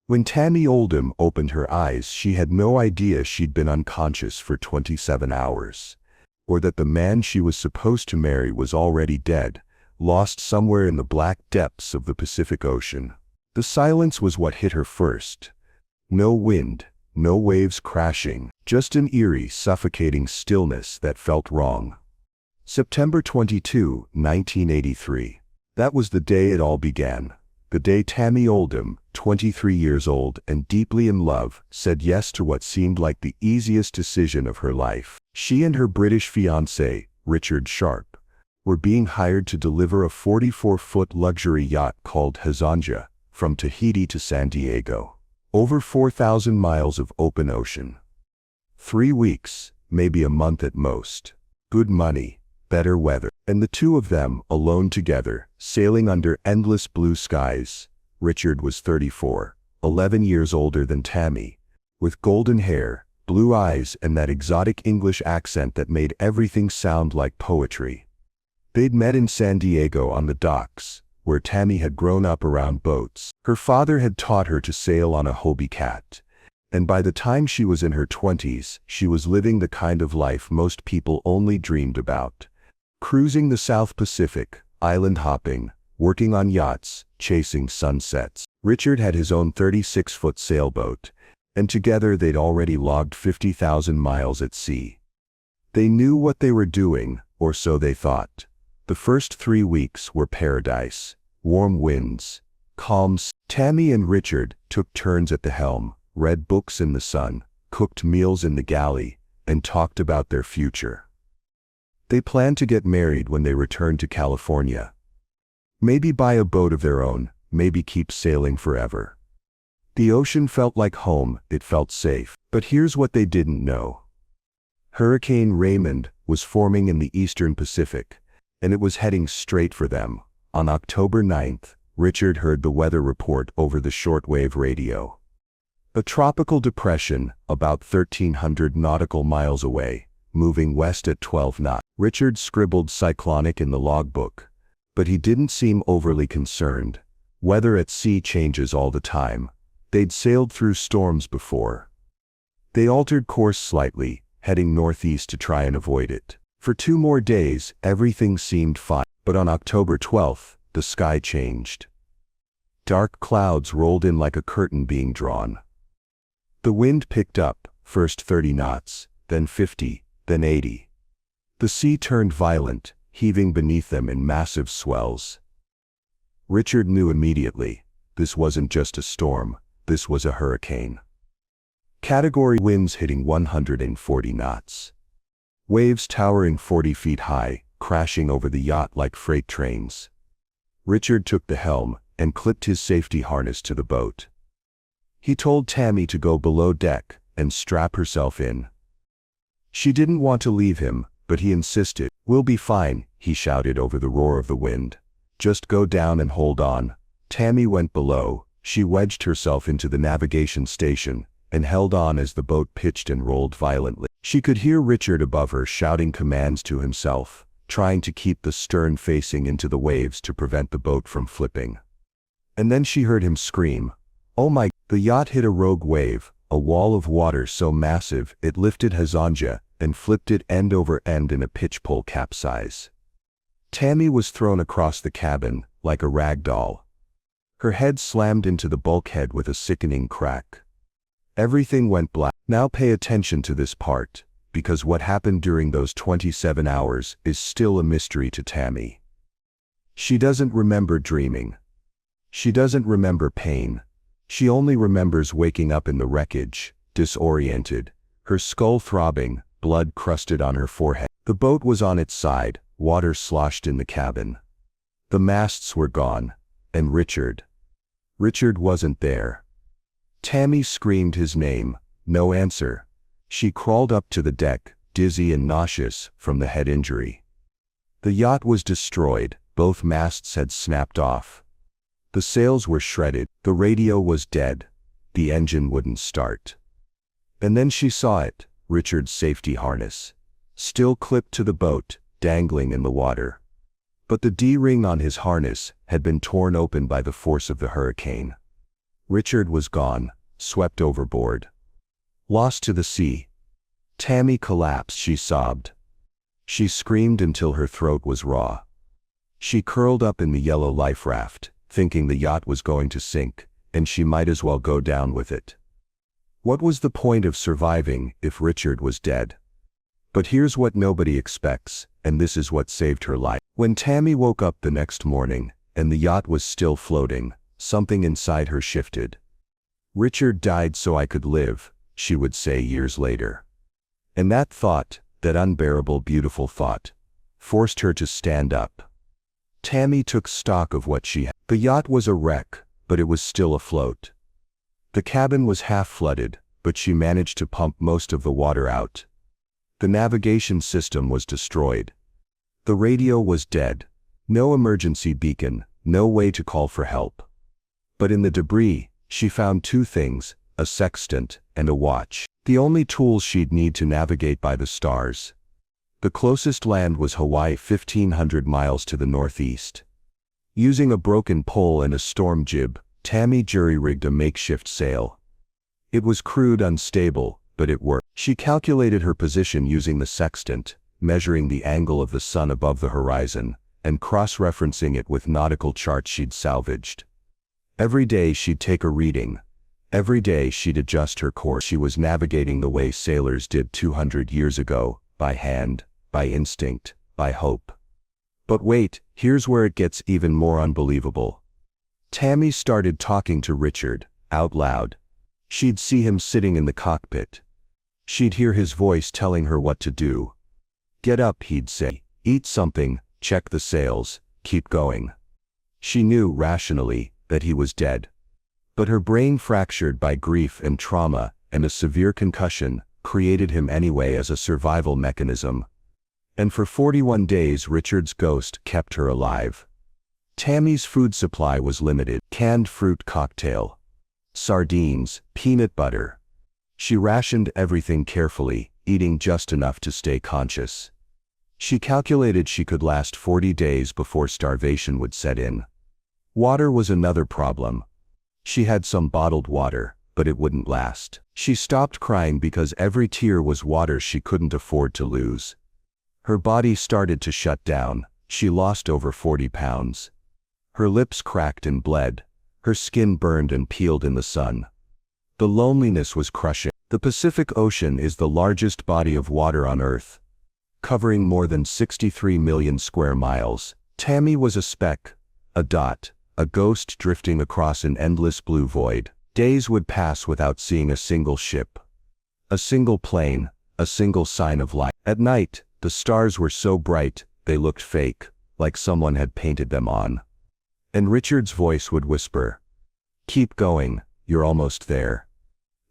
When Tami Oldham opened her eyes, she had no idea she'd been unconscious for 27 hours, or that the man she was supposed to marry was already dead, lost somewhere in the black depths of the Pacific Ocean. The silence was what hit her first. No wind, no waves crashing, just an eerie, suffocating stillness that felt wrong. September 22, 1983. That was the day it all began. The day Tami Oldham, 23 years old and deeply in love, said yes to what seemed like the easiest decision of her life. She and her British fiancé, Richard Sharp, were being hired to deliver a 44-foot luxury yacht called Hassanga from Tahiti to San Diego. Over 4,000 miles of open ocean. 3 weeks, maybe a month at most. Good money, better weather, and the two of them, alone together, sailing under endless blue skies. Richard was 34, 11 years older than Tami, with golden hair, blue eyes, and that exotic English accent that made everything sound like poetry. They'd met in San Diego on the docks, where Tami had grown up around boats. Her father had taught her to sail on a Hobie Cat, and by the time she was in her 20s, she was living the kind of life most people only dreamed about. Cruising the South Pacific, island hopping, working on yachts, chasing sunsets. Richard had his own 36-foot sailboat, and together they'd already logged 50,000 miles at sea. They knew what they were doing, or so they thought. The first 3 weeks were paradise. Warm winds, calms. Tami and Richard took turns at the helm, read books in the sun, cooked meals in the galley, and talked about their future. They planned to get married when they returned to California. Maybe buy a boat of their own, maybe keep sailing forever. The ocean felt like home, it felt safe. But here's what they didn't know. Hurricane Raymond was forming in the eastern Pacific, and it was heading straight for them. On October 9th, Richard heard the weather report over the shortwave radio. A tropical depression, about 1,300 nautical miles away, moving west at 12 knots. Richard scribbled cyclonic in the logbook, but he didn't seem overly concerned. Weather at sea changes all the time. They'd sailed through storms before. They altered course slightly, heading northeast to try and avoid it. For 2 more days, everything seemed fine, but on October 12th, the sky changed. Dark clouds rolled in like a curtain being drawn. The wind picked up, first 30 knots, then 50, then 80. The sea turned violent, heaving beneath them in massive swells. Richard knew immediately, this wasn't just a storm, this was a hurricane. Category winds hitting 140 knots. Waves towering 40 feet high, crashing over the yacht like freight trains. Richard took the helm and clipped his safety harness to the boat. He told Tami to go below deck and strap herself in. She didn't want to leave him, but he insisted. "We'll be fine," he shouted over the roar of the wind. "Just go down and hold on." Tami went below. She wedged herself into the navigation station and held on as the boat pitched and rolled violently. She could hear Richard above her shouting commands to himself, trying to keep the stern facing into the waves to prevent the boat from flipping. And then she heard him scream, "Oh my!" The yacht hit a rogue wave, a wall of water so massive it lifted Hassanga and flipped it end over end in a pitch-pull capsize. Tami was thrown across the cabin, like a rag doll. Her head slammed into the bulkhead with a sickening crack. Everything went black. Now pay attention to this part, because what happened during those 27 hours is still a mystery to Tami. She doesn't remember dreaming. She doesn't remember pain. She only remembers waking up in the wreckage, disoriented, her skull throbbing, blood crusted on her forehead. The boat was on its side, water sloshed in the cabin. The masts were gone, and Richard wasn't there. Tami screamed his name, no answer. She crawled up to the deck, dizzy and nauseous from the head injury. The yacht was destroyed, both masts had snapped off. The sails were shredded, the radio was dead, the engine wouldn't start. And then she saw it, Richard's safety harness, still clipped to the boat, dangling in the water. But the D-ring on his harness had been torn open by the force of the hurricane. Richard was gone, swept overboard. Lost to the sea. Tami collapsed, she sobbed. She screamed until her throat was raw. She curled up in the yellow life raft, thinking the yacht was going to sink, and she might as well go down with it. What was the point of surviving if Richard was dead? But here's what nobody expects, and this is what saved her life. When Tami woke up the next morning, and the yacht was still floating, something inside her shifted. Richard died so I could live, she would say years later. And that thought, that unbearable beautiful thought, forced her to stand up. Tami took stock of what she had. The yacht was a wreck, but it was still afloat. The cabin was half flooded, but she managed to pump most of the water out. The navigation system was destroyed. The radio was dead. No emergency beacon, no way to call for help. But in the debris, she found two things, a sextant and a watch. The only tools she'd need to navigate by the stars. The closest land was Hawaii, 1,500 miles to the northeast. Using a broken pole and a storm jib, Tami jury-rigged a makeshift sail. It was crude, unstable, but it worked. She calculated her position using the sextant, measuring the angle of the sun above the horizon, and cross-referencing it with nautical charts she'd salvaged. Every day she'd take a reading. Every day she'd adjust her course. She was navigating the way sailors did 200 years ago, by hand, by instinct, by hope. But wait, here's where it gets even more unbelievable. Tami started talking to Richard, out loud. She'd see him sitting in the cockpit. She'd hear his voice telling her what to do. Get up, he'd say. Eat something, check the sails, keep going. She knew, rationally, that he was dead. But her brain, fractured by grief and trauma, and a severe concussion, created him anyway as a survival mechanism. And for 41 days Richard's ghost kept her alive. Tami's food supply was limited. Canned fruit cocktail. Sardines, peanut butter. She rationed everything carefully, eating just enough to stay conscious. She calculated she could last 40 days before starvation would set in. Water was another problem. She had some bottled water, but it wouldn't last. She stopped crying because every tear was water she couldn't afford to lose. Her body started to shut down. She lost over 40 pounds. Her lips cracked and bled. Her skin burned and peeled in the sun. The loneliness was crushing. The Pacific Ocean is the largest body of water on Earth, covering more than 63 million square miles. Tami was a speck, a dot, a ghost drifting across an endless blue void. Days would pass without seeing a single ship, a single plane, a single sign of life. At night, the stars were so bright, they looked fake, like someone had painted them on. And Richard's voice would whisper, "Keep going, you're almost there."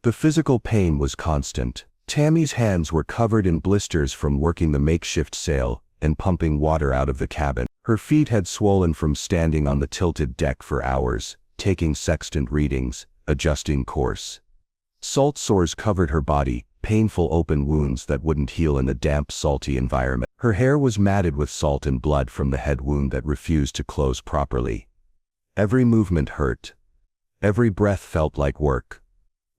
The physical pain was constant. Tami's hands were covered in blisters from working the makeshift sail and pumping water out of the cabin. Her feet had swollen from standing on the tilted deck for hours, taking sextant readings, adjusting course. Salt sores covered her body, painful open wounds that wouldn't heal in the damp, salty environment. Her hair was matted with salt and blood from the head wound that refused to close properly. Every movement hurt. Every breath felt like work.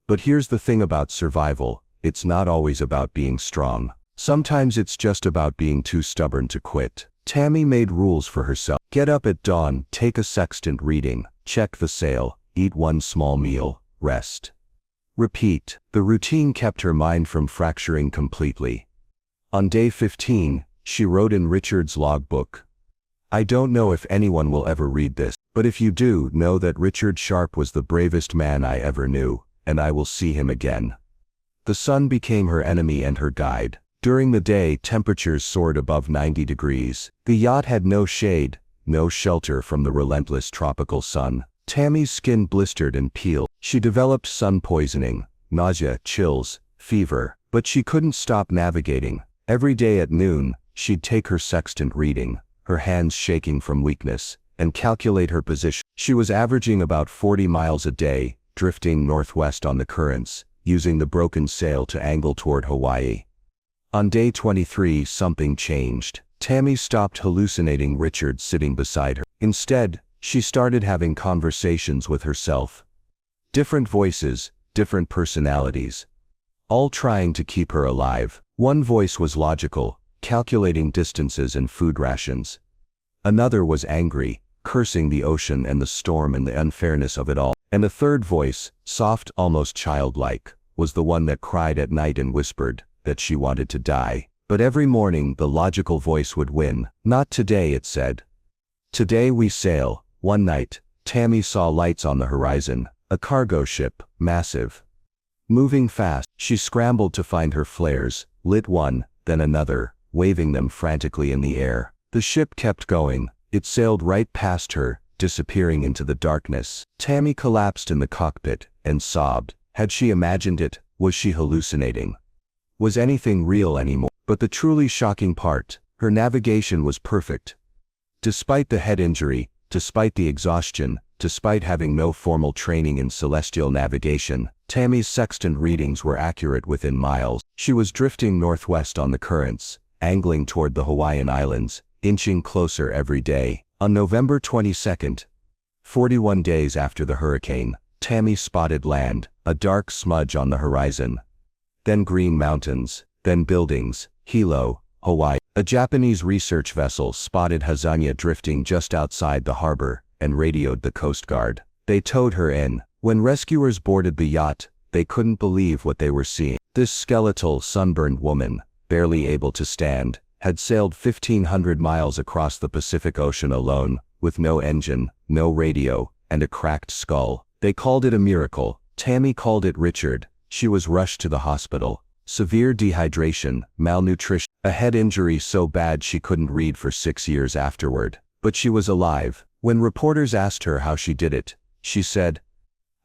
But here's the thing about survival, it's not always about being strong. Sometimes it's just about being too stubborn to quit. Tami made rules for herself. Get up at dawn, take a sextant reading, check the sail, eat one small meal, rest. Repeat. The routine kept her mind from fracturing completely. On day 15, she wrote in Richard's logbook, "I don't know if anyone will ever read this, but if you do, know that Richard Sharp was the bravest man I ever knew, and I will see him again." The sun became her enemy and her guide. During the day, temperatures soared above 90 degrees. The yacht had no shade, no shelter from the relentless tropical sun. Tami's skin blistered and peeled. She developed sun poisoning, nausea, chills, fever, but she couldn't stop navigating. Every day at noon, she'd take her sextant reading, her hands shaking from weakness, and calculate her position. She was averaging about 40 miles a day, drifting northwest on the currents, using the broken sail to angle toward Hawaii. On day 23, something changed. Tami stopped hallucinating Richard sitting beside her. Instead, she started having conversations with herself. Different voices, different personalities. All trying to keep her alive. One voice was logical, calculating distances and food rations. Another was angry, cursing the ocean and the storm and the unfairness of it all. And a third voice, soft, almost childlike, was the one that cried at night and whispered that she wanted to die. But every morning the logical voice would win. Not today, it said. Today we sail. One night, Tami saw lights on the horizon, a cargo ship, massive. Moving fast, she scrambled to find her flares, lit one, then another, waving them frantically in the air. The ship kept going. It sailed right past her, disappearing into the darkness. Tami collapsed in the cockpit and sobbed. Had she imagined it? Was she hallucinating? Was anything real anymore? But the truly shocking part, her navigation was perfect. Despite the head injury, despite the exhaustion, despite having no formal training in celestial navigation, Tami's sextant readings were accurate within miles. She was drifting northwest on the currents, angling toward the Hawaiian Islands, inching closer every day. On November 22nd, 41 days after the hurricane, Tami spotted land, a dark smudge on the horizon. Then green mountains, then buildings. Hilo, Hawaii. A Japanese research vessel spotted Hazanya drifting just outside the harbor and radioed the Coast Guard. They towed her in. When rescuers boarded the yacht, they couldn't believe what they were seeing. This skeletal, sunburned woman, barely able to stand, had sailed 1,500 miles across the Pacific Ocean alone, with no engine, no radio, and a cracked skull. They called it a miracle. Tami called it Richard. She was rushed to the hospital. Severe dehydration, malnutrition, a head injury so bad she couldn't read for 6 years afterward. But she was alive. When reporters asked her how she did it, she said,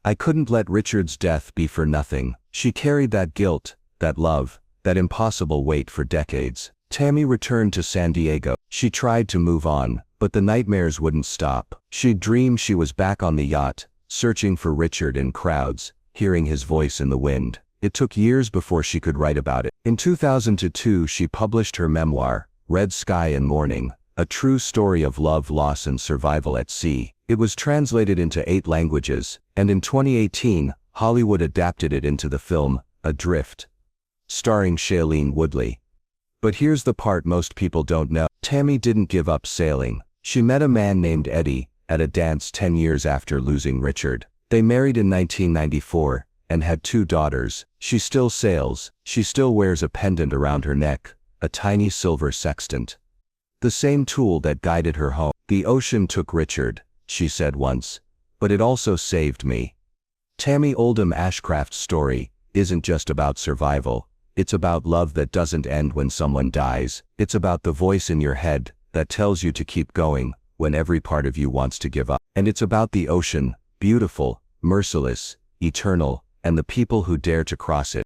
"I couldn't let Richard's death be for nothing." She carried that guilt, that love, that impossible weight for decades. Tami returned to San Diego. She tried to move on, but the nightmares wouldn't stop. She'd dream she was back on the yacht, searching for Richard in crowds, hearing his voice in the wind. It took years before she could write about it. In 2002 she published her memoir, Red Sky and Morning, a true story of love, loss and survival at sea. It was translated into 8 languages, and in 2018, Hollywood adapted it into the film, Adrift, starring Shailene Woodley. But here's the part most people don't know. Tami didn't give up sailing. She met a man named Eddie at a dance 10 years after losing Richard. They married in 1994 and had 2 daughters. She still sails. She still wears a pendant around her neck, a tiny silver sextant. The same tool that guided her home. "The ocean took Richard," she said once, "but it also saved me." Tami Oldham Ashcraft's story isn't just about survival. It's about love that doesn't end when someone dies. It's about the voice in your head that tells you to keep going when every part of you wants to give up. And it's about the ocean, beautiful, merciless, eternal, and the people who dare to cross it.